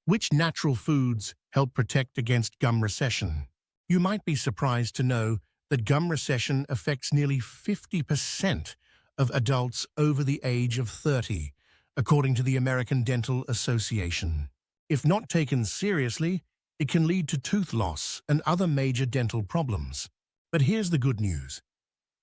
Which natural foods help protect against gum recession? You might be surprised to know that gum recession affects nearly 50% of adults over the age of 30, according to the American Dental Association. If not taken seriously, it can lead to tooth loss and other major dental problems. But here's the good news.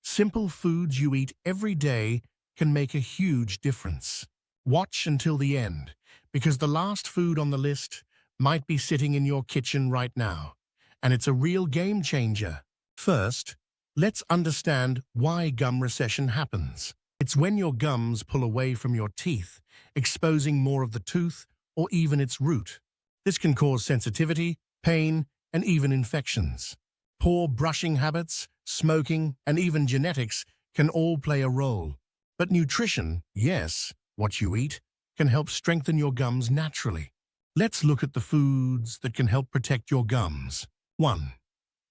Simple foods you eat every day can make a huge difference. Watch until the end, because the last food on the list might be sitting in your kitchen right now, and it's a real game changer. First, let's understand why gum recession happens. It's when your gums pull away from your teeth, exposing more of the tooth or even its root. This can cause sensitivity, pain, and even infections. Poor brushing habits, smoking, and even genetics can all play a role. But nutrition, yes, what you eat, can help strengthen your gums naturally. Let's look at the foods that can help protect your gums. 1.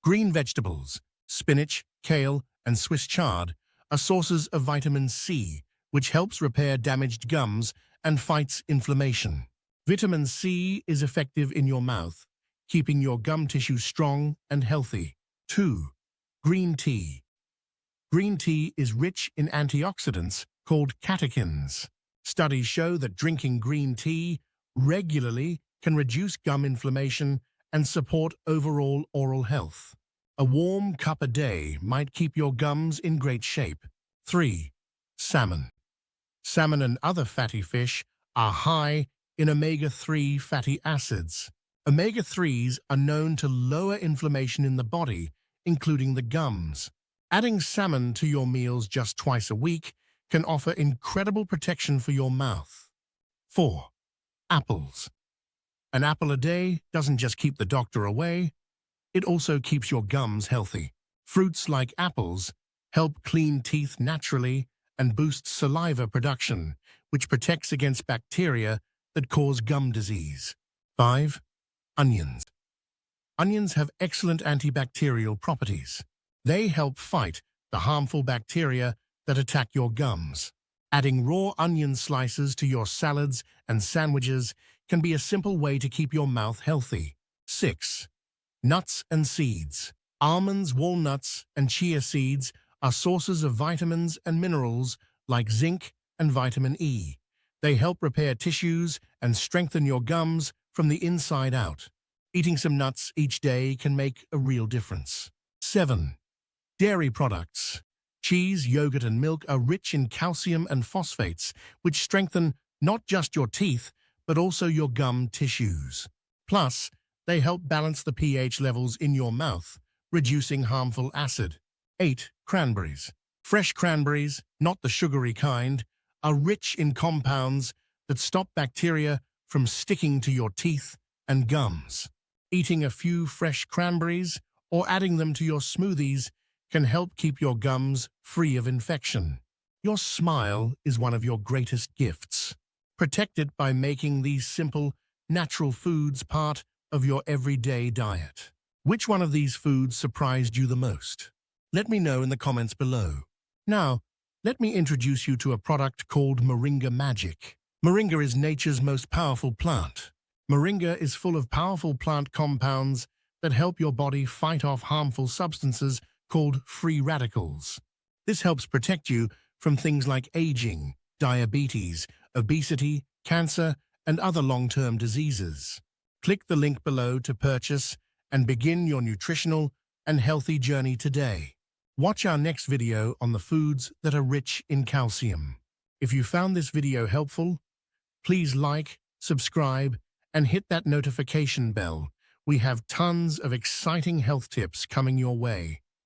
Green vegetables, spinach, kale, and Swiss chard are sources of vitamin C, which helps repair damaged gums and fights inflammation. Vitamin C is effective in your mouth, keeping your gum tissue strong and healthy. 2. Green tea. Green tea is rich in antioxidants called catechins. Studies show that drinking green tea regularly can reduce gum inflammation and support overall oral health. A warm cup a day might keep your gums in great shape. 3. Salmon. Salmon and other fatty fish are high in omega-3 fatty acids. Omega-3s are known to lower inflammation in the body, including the gums. Adding salmon to your meals just twice a week can offer incredible protection for your mouth. 4. Apples. An apple a day doesn't just keep the doctor away, it also keeps your gums healthy. Fruits like apples help clean teeth naturally and boost saliva production, which protects against bacteria that cause gum disease. 5. Onions. Onions have excellent antibacterial properties. They help fight the harmful bacteria that attack your gums. Adding raw onion slices to your salads and sandwiches can be a simple way to keep your mouth healthy. 6. Nuts and seeds. Almonds, walnuts, and chia seeds are sources of vitamins and minerals like zinc and vitamin E. They help repair tissues and strengthen your gums from the inside out. Eating some nuts each day can make a real difference. 7. Dairy products. Cheese, yogurt, and milk are rich in calcium and phosphates, which strengthen not just your teeth, but also your gum tissues. Plus, they help balance the pH levels in your mouth, reducing harmful acid. 8. Cranberries. Fresh cranberries, not the sugary kind, are rich in compounds that stop bacteria from sticking to your teeth and gums. Eating a few fresh cranberries or adding them to your smoothies can help keep your gums free of infection. Your smile is one of your greatest gifts. Protect it by making these simple, natural foods part of your everyday diet. Which one of these foods surprised you the most? Let me know in the comments below. Now, let me introduce you to a product called Moringa Magic. Moringa is nature's most powerful plant. Moringa is full of powerful plant compounds that help your body fight off harmful substances called free radicals. This helps protect you from things like aging, diabetes, obesity, cancer, and other long-term diseases. Click the link below to purchase and begin your nutritional and healthy journey today. Watch our next video on the foods that are rich in calcium. If you found this video helpful, please like, subscribe, and hit that notification bell. We have tons of exciting health tips coming your way.